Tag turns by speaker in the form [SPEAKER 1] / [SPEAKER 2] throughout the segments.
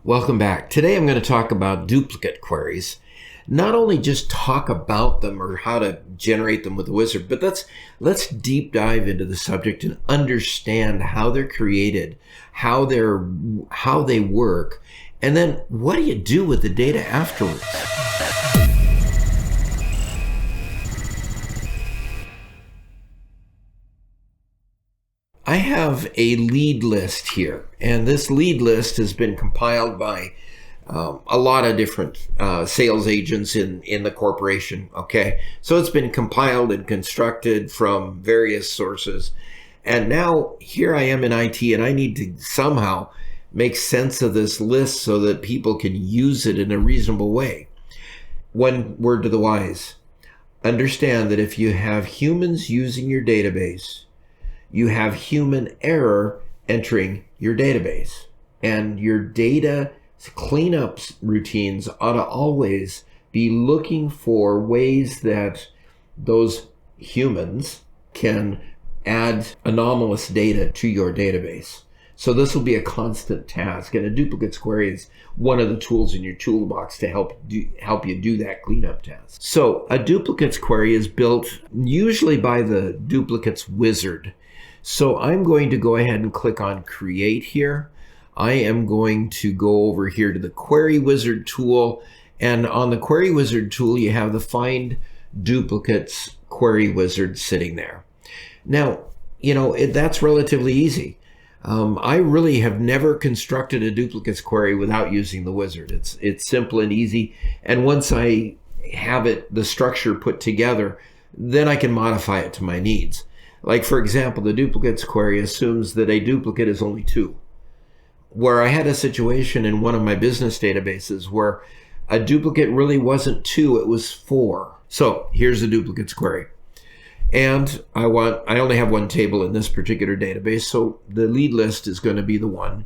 [SPEAKER 1] Welcome back. Today I'm going to talk about duplicate queries. Not only just talk about them or how to generate them with the wizard, but let's deep dive into the subject and understand how they're created, how they work, and then what do you do with the data afterwards? I have a lead list here, and this lead list has been compiled by a lot of different sales agents in the corporation, okay? So it's been compiled and constructed from various sources. And now here I am in IT, and I need to somehow make sense of this list so that people can use it in a reasonable way. One word to the wise: understand that if you have humans using your database, you have human error entering your database, and your data cleanup routines ought to always be looking for ways that those humans can add anomalous data to your database. So this will be a constant task, and a duplicates query is one of the tools in your toolbox to help you do that cleanup task. So a duplicates query is built usually by the duplicates wizard. So I'm going to go ahead and click on Create here. I am going to go over here to the Query Wizard tool, and on the Query Wizard tool you have the Find Duplicates Query Wizard sitting there. Now, that's relatively easy. I really have never constructed a duplicates query without using the wizard. It's simple and easy, and once I have the structure put together, then I can modify it to my needs. Like, for example, the duplicates query assumes that a duplicate is only 2. Where I had a situation in one of my business databases where a duplicate really wasn't 2, it was 4. So here's the duplicates query. And I only have one table in this particular database, so the lead list is going to be the one.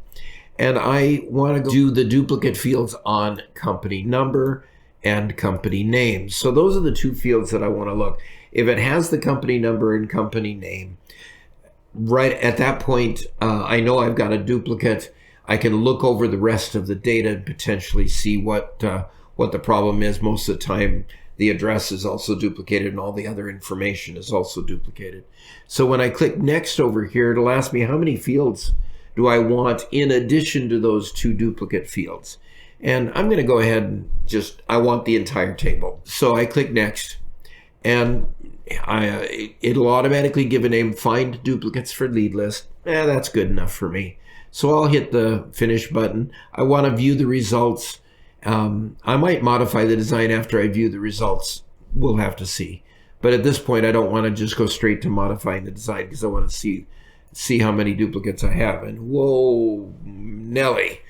[SPEAKER 1] And I want to do the duplicate fields on company number and company name. So those are the 2 fields that I want to look. If it has the company number and company name, right at that point, I know I've got a duplicate. I can look over the rest of the data and potentially see what the problem is. Most of the time, the address is also duplicated and all the other information is also duplicated. So when I click Next over here, it'll ask me how many fields do I want in addition to those 2 duplicate fields. And I'm going to go ahead and I want the entire table. So I click Next, and it'll automatically give a name, Find Duplicates for Lead List. That's good enough for me. So I'll hit the Finish button. I want to view the results. I might modify the design after I view the results. We'll have to see. But at this point, I don't want to just go straight to modifying the design because I want to see how many duplicates I have. And whoa, Nelly.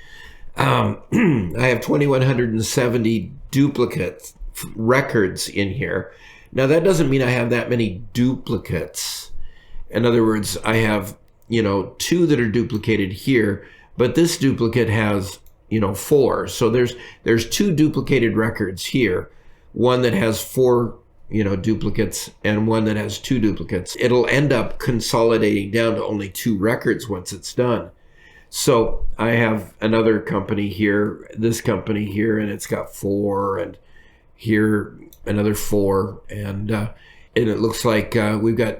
[SPEAKER 1] I have 2,170 duplicate records in here. Now, that doesn't mean I have that many duplicates. In other words, I have, 2 that are duplicated here, but this duplicate has, 4. So there's 2 duplicated records here, one that has 4, duplicates and one that has 2 duplicates. It'll end up consolidating down to only 2 records once it's done. So I have another company here, this company here, and it's got 4, and here another 4, and it looks like we've got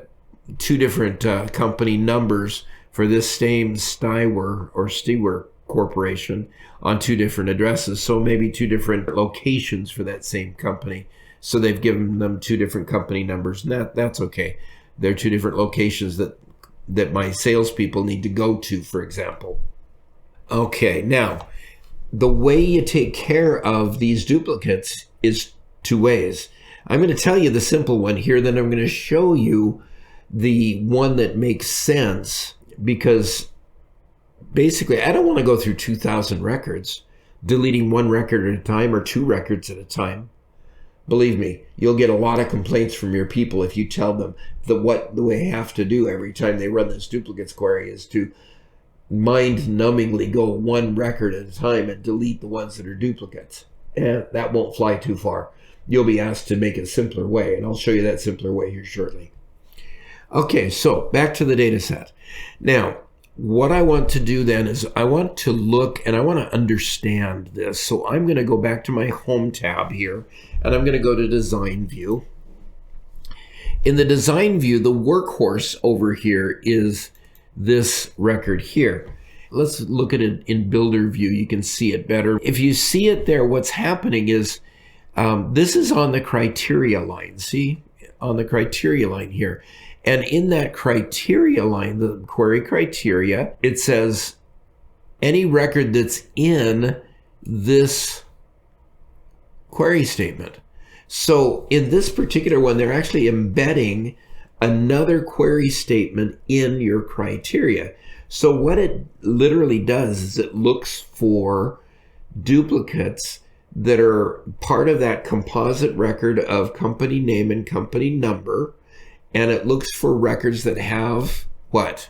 [SPEAKER 1] 2 different company numbers for this same Stewer Corporation on 2 different addresses. So maybe 2 different locations for that same company. So they've given them 2 different company numbers, and that's okay. They're 2 different locations that my salespeople need to go to, for example. Okay, now, the way you take care of these duplicates is 2 ways. I'm going to tell you the simple one here, then I'm going to show you the one that makes sense, because basically I don't want to go through 2,000 records, deleting 1 record at a time or 2 records at a time. Believe me, you'll get a lot of complaints from your people if you tell them that what they have to do every time they run this duplicates query is to mind-numbingly go 1 record at a time and delete the ones that are duplicates. And that won't fly too far. You'll be asked to make a simpler way, and I'll show you that simpler way here shortly. Okay, so back to the data set. Now, what I want to do then is I want to look and I want to understand this. So I'm going to go back to my Home tab here, and I'm going to go to Design View. In the Design View, the workhorse over here is this record here. Let's look at it in Builder View. You can see it better. If you see it there, what's happening is this is on the criteria line. See, on the criteria line here. And in that criteria line, the query criteria, it says any record that's in this query statement. So in this particular one, they're actually embedding another query statement in your criteria. So what it literally does is it looks for duplicates that are part of that composite record of company name and company number. And it looks for records that have what?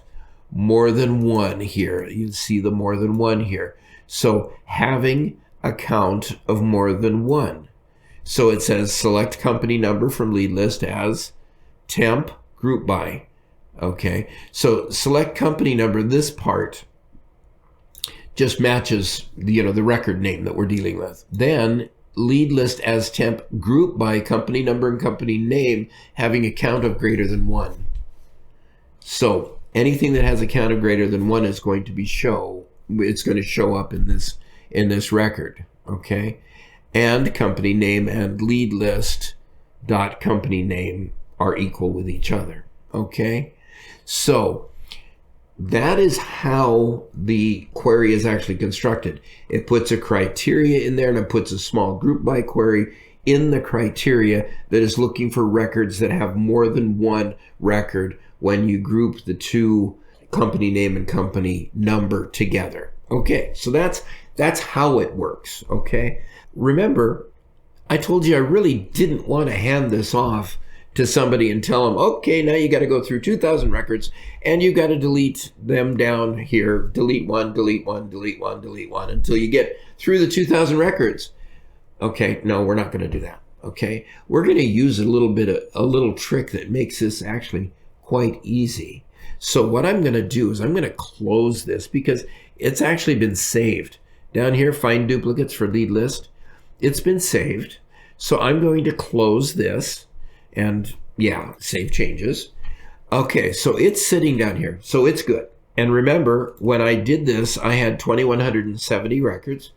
[SPEAKER 1] More than one here. You can see the more than one here. So having a count of more than one. So it says select company number from lead list as temp group by. Okay, so select company number, this part just matches the record name that we're dealing with. Then lead list as temp group by company number and company name having a count of greater than one. So anything that has a count of greater than one is going to be it's going to show up in this record. Okay, and company name and lead list dot company name are equal with each other. Okay, so that is how the query is actually constructed. It puts a criteria in there, and it puts a small group by query in the criteria that is looking for records that have more than one record when you group the two company name and company number together. Okay, so that's how it works. Okay, remember, I told you I really didn't want to hand this off to somebody and tell them, okay, now you got to go through 2,000 records and you got to delete them down here, delete one, delete one, delete one, delete one, until you get through the 2,000 records. Okay, no, we're not going to do that. Okay, we're going to use a little trick that makes this actually quite easy. So what I'm going to do is I'm going to close this because it's actually been saved. Down here, find duplicates for lead list. It's been saved. So I'm going to close this. And yeah, save changes. Okay, so it's sitting down here, so it's good. And remember, when I did this, I had 2,170 records,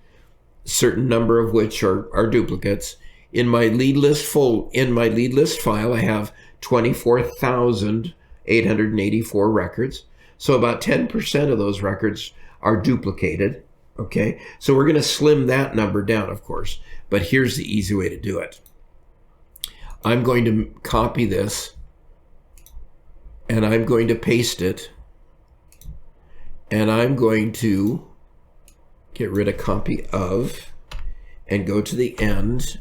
[SPEAKER 1] certain number of which are duplicates. In my lead list file, I have 24,884 records. So about 10% of those records are duplicated. Okay, so we're going to slim that number down, of course. But here's the easy way to do it. I'm going to copy this and I'm going to paste it, and I'm going to get rid of copy of and go to the end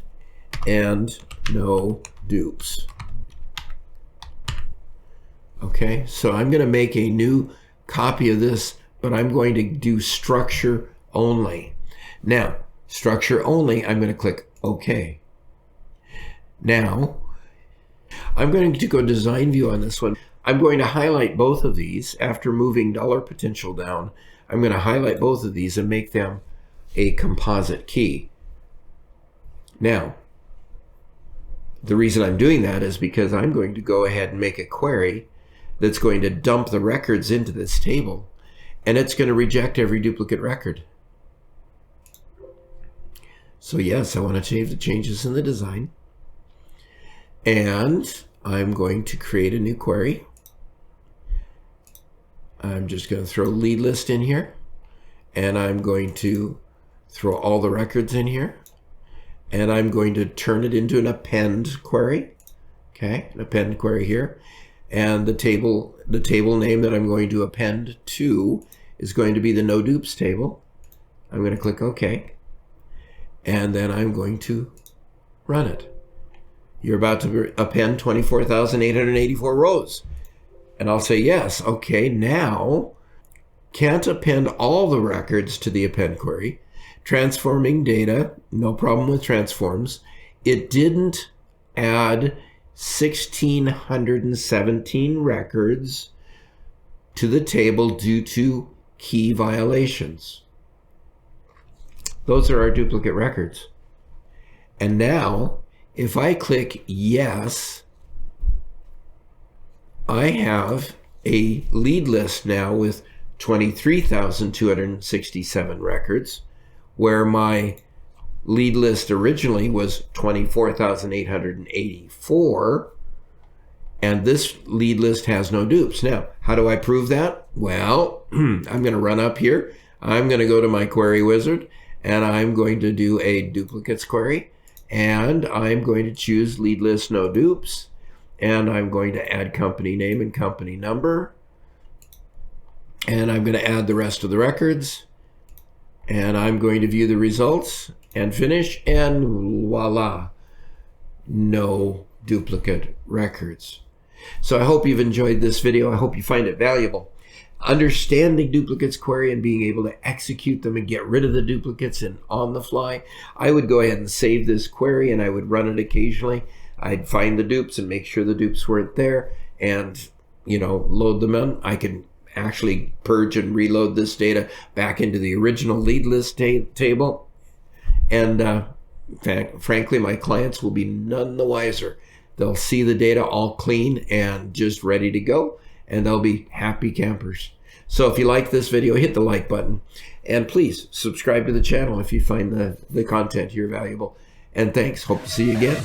[SPEAKER 1] and no dupes. Okay, so I'm going to make a new copy of this, but I'm going to do structure only. Now, structure only, I'm going to click OK. Now, I'm going to go design view on this one. I'm going to highlight both of these after moving dollar potential down. I'm going to highlight both of these and make them a composite key. Now, the reason I'm doing that is because I'm going to go ahead and make a query that's going to dump the records into this table, and it's going to reject every duplicate record. So yes, I want to save the changes in the design. And I'm going to create a new query. I'm just going to throw lead list in here, and I'm going to throw all the records in here, and I'm going to turn it into an append query. Okay, an append query here, and the table name that I'm going to append to is going to be the no dupes table. I'm going to click OK, and then I'm going to run it. You're about to append 24,884 rows. And I'll say yes. Okay, now can't append all the records to the append query. Transforming data, no problem with transforms. It didn't add 1,617 records to the table due to key violations. Those are our duplicate records. And now, if I click yes, I have a lead list now with 23,267 records, where my lead list originally was 24,884, and this lead list has no dupes. Now, how do I prove that? Well, I'm going to run up here. I'm going to go to my query wizard, and I'm going to do a duplicates query, and I'm going to choose lead list no dupes, and I'm going to add company name and company number, and I'm going to add the rest of the records, and I'm going to view the results and finish, and voila, no duplicate records. So I hope you've enjoyed this video. I hope you find it valuable. Understanding duplicates query and being able to execute them and get rid of the duplicates and on the fly, I would go ahead and save this query and I would run it occasionally. I'd find the dupes and make sure the dupes weren't there and, load them in. I can actually purge and reload this data back into the original lead list table. And frankly, my clients will be none the wiser. They'll see the data all clean and just ready to go, and they'll be happy campers. So if you like this video, hit the like button, and please subscribe to the channel if you find the content here valuable. And thanks. Hope to see you again.